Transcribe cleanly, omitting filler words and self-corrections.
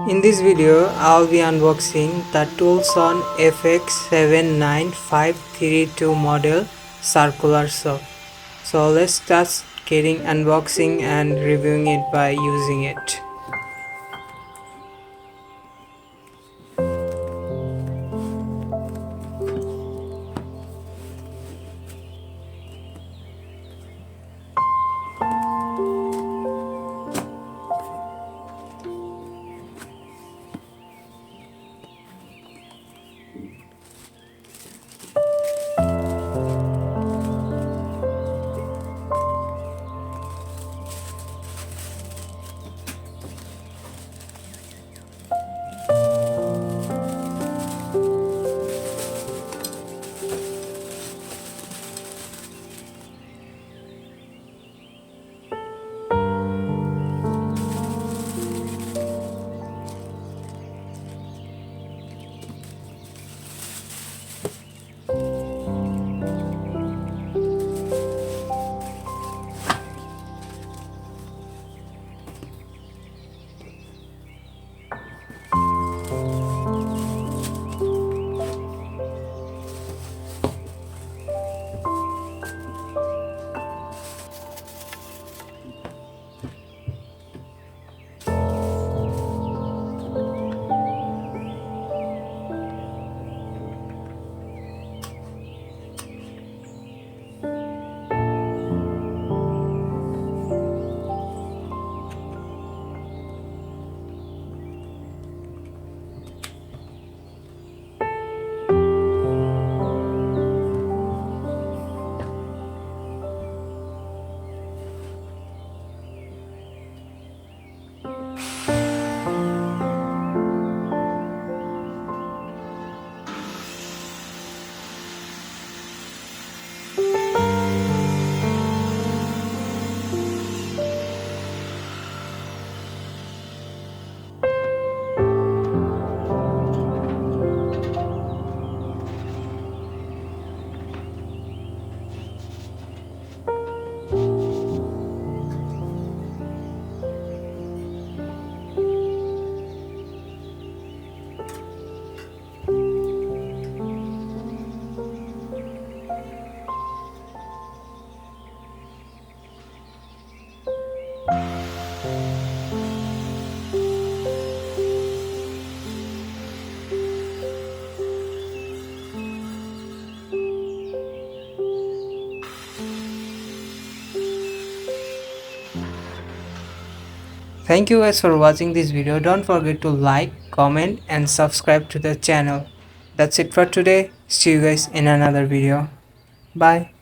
In this video, I'll be unboxing the Tolsen FX79532 model circular saw. So let's start getting unboxing and reviewing it by using it. Thank you guys for watching this video. Don't forget to like, comment and subscribe to the channel. That's it for today. See you guys in another video. Bye.